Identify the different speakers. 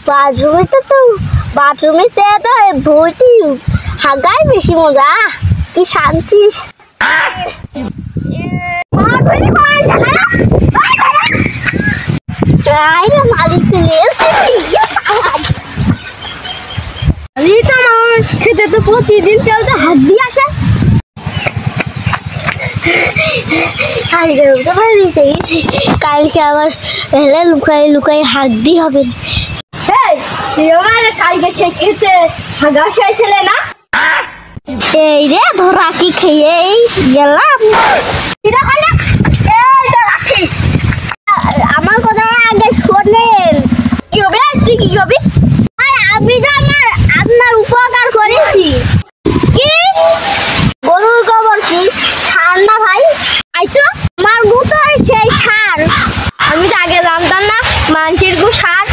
Speaker 1: bathroom तो bathroom से तो बहुत ही हगाई बेशी मजा की शांति मालिक खेते तो प्रतिदिन चलते हाथ भी आसे तो भाई सही कल के आবার पहले लुकाई लुकाई हाथ दी হবে কালকে সে খেতে হাগা খাইছিলে না এই রে ধরা কি খেয়ে গেলাম আমার কথা আগে শোনেন কি হবে তুই কি হবে আমি তো আপনার উপকার করেছি কি গরুর গোবর কি সার না ভাই আইতো আমার গু তো সেই সার আমি তো আগে জানতাম না মানুষের গু সার